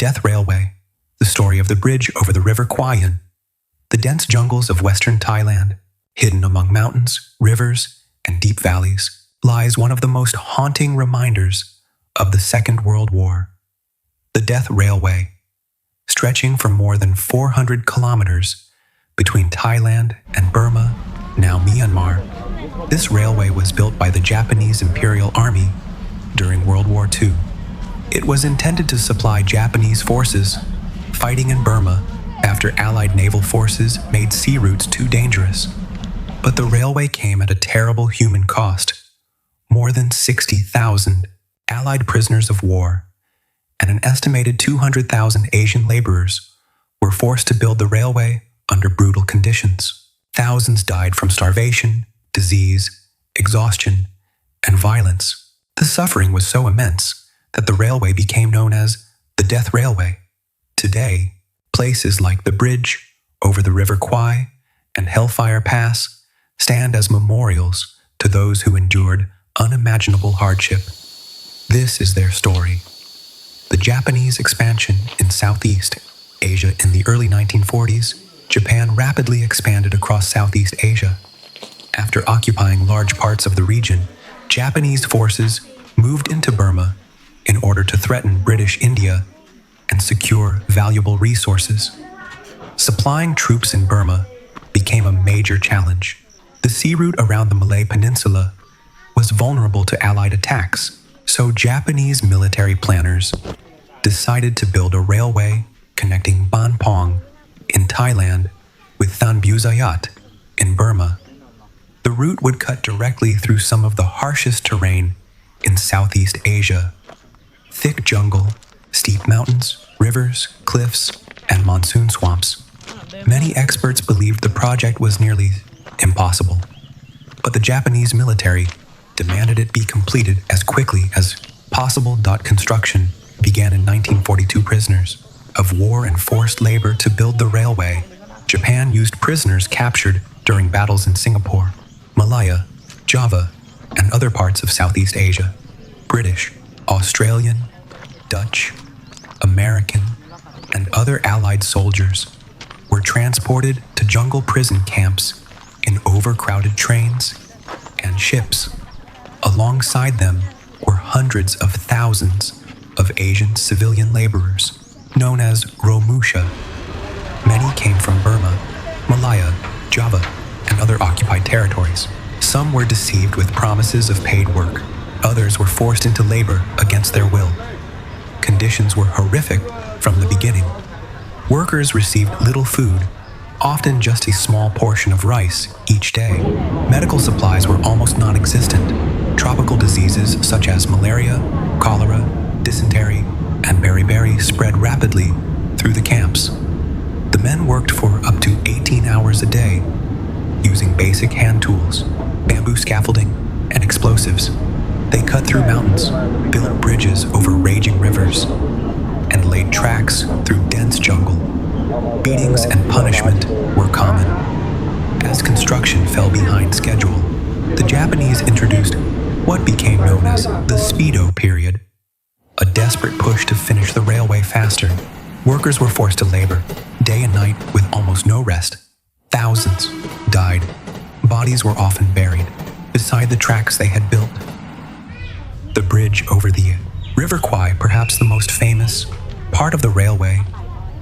Death Railway, the story of the bridge over the River Kwai in the dense jungles of western Thailand, hidden among mountains, rivers, and deep valleys, lies one of the most haunting reminders of the Second World War. The Death Railway, stretching for more than 400 kilometers between Thailand and Burma, now Myanmar. This railway was built by the Japanese Imperial Army during World War II. It was intended to supply Japanese forces fighting in Burma after Allied naval forces made sea routes too dangerous. But the railway came at a terrible human cost. More than 60,000 Allied prisoners of war and an estimated 200,000 Asian laborers were forced to build the railway under brutal conditions. Thousands died from starvation, disease, exhaustion, and violence. The suffering was so immense that the railway became known as the Death Railway. Today, places like the bridge over the River Kwai and Hellfire Pass stand as memorials to those who endured unimaginable hardship. This is their story. The Japanese expansion in Southeast Asia in the early 1940s, Japan rapidly expanded across Southeast Asia. After occupying large parts of the region, Japanese forces moved into Burma in order to threaten British India and secure valuable resources. Supplying troops in Burma became a major challenge. The sea route around the Malay Peninsula was vulnerable to Allied attacks, so Japanese military planners decided to build a railway connecting Ban Pong in Thailand with Thanbuzayat in Burma. The route would cut directly through some of the harshest terrain in Southeast Asia: thick jungle, steep mountains, rivers, cliffs, and monsoon swamps. Many experts believed the project was nearly impossible, but the Japanese military demanded it be completed as quickly as possible. Construction began in 1942. Prisoners of war and forced labor to build the railway. Japan used prisoners captured during battles in Singapore, Malaya, Java, and other parts of Southeast Asia. British, Australian, Dutch, American, and other Allied soldiers were transported to jungle prison camps in overcrowded trains and ships. Alongside them were hundreds of thousands of Asian civilian laborers, known as Romusha. Many came from Burma, Malaya, Java, and other occupied territories. Some were deceived with promises of paid work. Others were forced into labor against their will. Conditions were horrific from the beginning. Workers received little food, often just a small portion of rice each day. Medical supplies were almost non-existent. Tropical diseases such as malaria, cholera, dysentery, and beriberi spread rapidly through the camps. The men worked for up to 18 hours a day, using basic hand tools, bamboo scaffolding, and explosives. They cut through mountains, built bridges over raging rivers, and laid tracks through dense jungle. Beatings and punishment were common. As construction fell behind schedule, the Japanese introduced what became known as the Speedo period, a desperate push to finish the railway faster. Workers were forced to labor, day and night with almost no rest. Thousands died. Bodies were often buried beside the tracks they had built. The bridge over the River Kwai, perhaps the most famous part of the railway,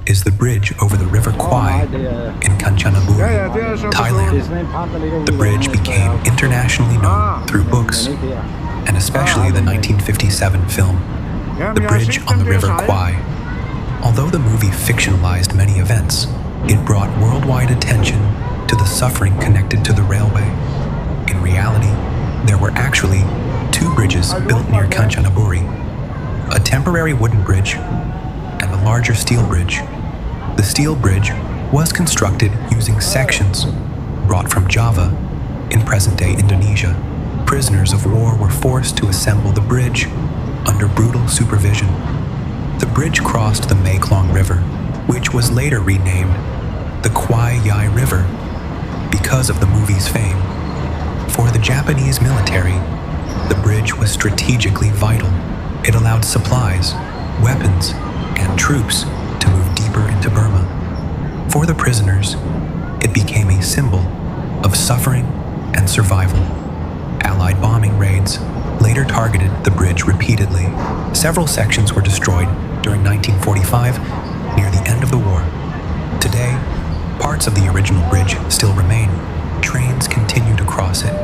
is the bridge over the River Kwai in Kanchanaburi, Thailand. The bridge became internationally known through books, and especially the 1957 film, The Bridge on the River Kwai. Although the movie fictionalized many events, it brought worldwide attention to the suffering connected to the railway. In reality, there were actually two bridges built near Kanchanaburi, a temporary wooden bridge and a larger steel bridge. The steel bridge was constructed using sections brought from Java in present-day Indonesia. Prisoners of war were forced to assemble the bridge under brutal supervision. The bridge crossed the Mekong River, which was later renamed the Kwai Yai River because of the movie's fame. For the Japanese military, the bridge was strategically vital. It allowed supplies, weapons, and troops to move deeper into Burma. For the prisoners, it became a symbol of suffering and survival. Allied bombing raids later targeted the bridge repeatedly. Several sections were destroyed during 1945, near the end of the war. Today, parts of the original bridge still remain. Trains continue to cross it,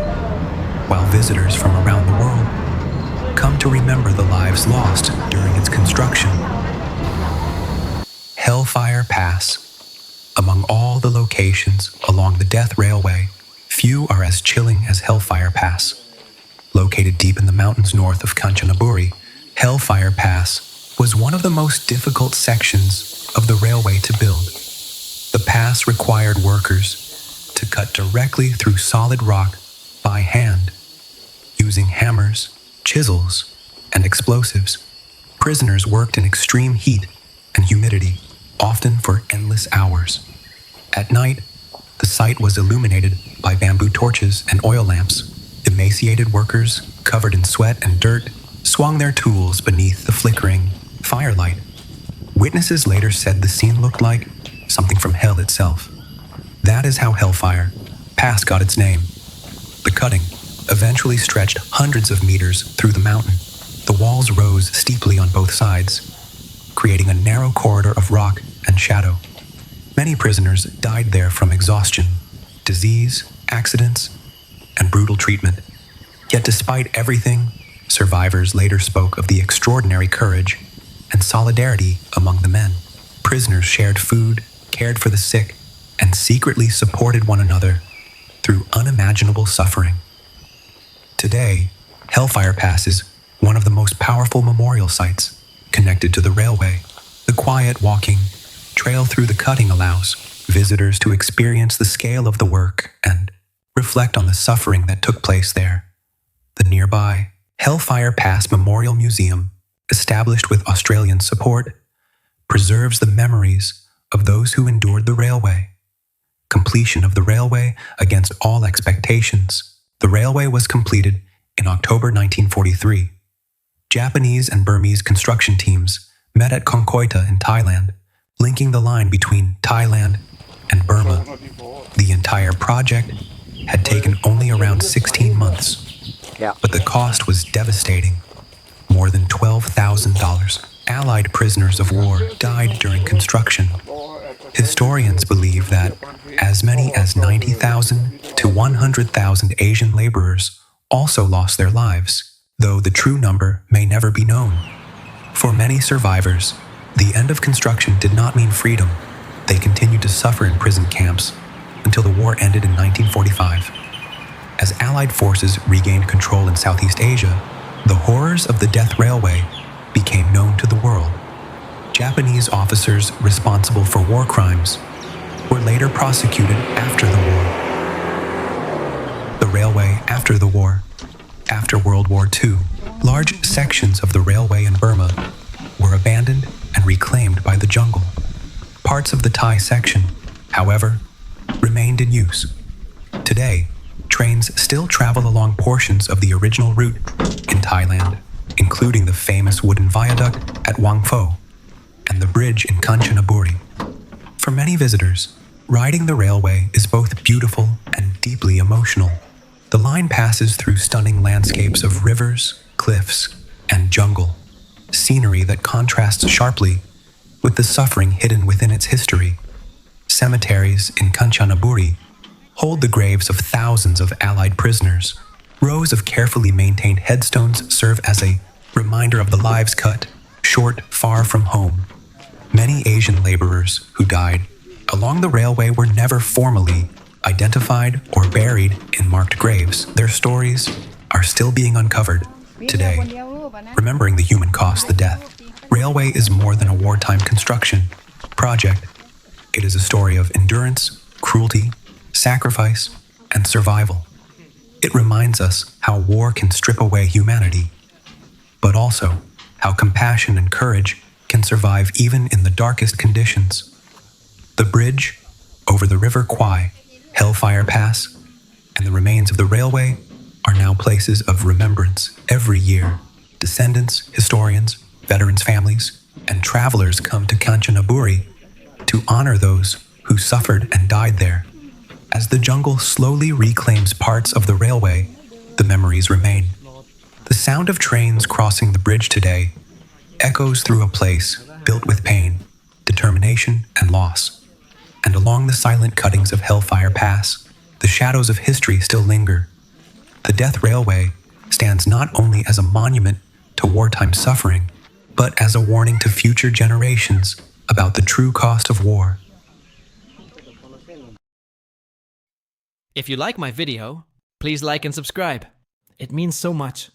while visitors from around the world come to remember the lives lost during its construction. Hellfire Pass. Among all the locations along the Death Railway, few are as chilling as Hellfire Pass. Located deep in the mountains north of Kanchanaburi, Hellfire Pass was one of the most difficult sections of the railway to build. The pass required workers to cut directly through solid rock by hand, using hammers, chisels, and explosives. Prisoners worked in extreme heat and humidity, often for endless hours. At night, the site was illuminated by bamboo torches and oil lamps. Emaciated workers, covered in sweat and dirt, swung their tools beneath the flickering firelight. Witnesses later said the scene looked like something from hell itself. That is how Hellfire Pass got its name. The cutting eventually stretched hundreds of meters through the mountain. The walls rose steeply on both sides, creating a narrow corridor of rock and shadow. Many prisoners died there from exhaustion, disease, accidents, and brutal treatment. Yet despite everything, survivors later spoke of the extraordinary courage and solidarity among the men. Prisoners shared food, cared for the sick, and secretly supported one another through unimaginable suffering. Today, Hellfire Pass is one of the most powerful memorial sites connected to the railway. The quiet walking trail through the cutting allows visitors to experience the scale of the work and reflect on the suffering that took place there. The nearby Hellfire Pass Memorial Museum, established with Australian support, preserves the memories of those who endured the railway. Completion of the railway against all expectations. The railway was completed in October 1943. Japanese and Burmese construction teams met at Konkoita in Thailand, linking the line between Thailand and Burma. The entire project had taken only around 16 months, but the cost was devastating. More than $12,000. Allied prisoners of war died during construction. Historians believe that as many as 90,000 to 100,000 Asian laborers also lost their lives, though the true number may never be known. For many survivors, the end of construction did not mean freedom. They continued to suffer in prison camps until the war ended in 1945. As Allied forces regained control in Southeast Asia, the horrors of the Death Railway became known to the world. Japanese officers responsible for war crimes were later prosecuted after the war. The railway after the war. After World War II, large sections of the railway in Burma were abandoned and reclaimed by the jungle. Parts of the Thai section, however, remained in use. Today, trains still travel along portions of the original route in Thailand, including the famous wooden viaduct at Wang Pho and the bridge in Kanchanaburi. For many visitors, riding the railway is both beautiful and deeply emotional. The line passes through stunning landscapes of rivers, cliffs, and jungle, scenery that contrasts sharply with the suffering hidden within its history. Cemeteries in Kanchanaburi hold the graves of thousands of Allied prisoners. Rows of carefully maintained headstones serve as a reminder of the lives cut short, far from home. Many Asian laborers who died along the railway were never formally identified or buried in marked graves. Their stories are still being uncovered today, remembering the human cost, the death. Railway is more than a wartime construction project. It is a story of endurance, cruelty, sacrifice, and survival. It reminds us how war can strip away humanity, but also how compassion and courage can survive even in the darkest conditions. The bridge over the River Kwai, Hellfire Pass, and the remains of the railway are now places of remembrance every year. Descendants, historians, veterans' families, and travelers come to Kanchanaburi to honor those who suffered and died there. As the jungle slowly reclaims parts of the railway, the memories remain. The sound of trains crossing the bridge today echoes through a place built with pain, determination, and loss. And along the silent cuttings of Hellfire Pass, the shadows of history still linger. The Death Railway stands not only as a monument to wartime suffering, but as a warning to future generations about the true cost of war. If you like my video, please like and subscribe. It means so much.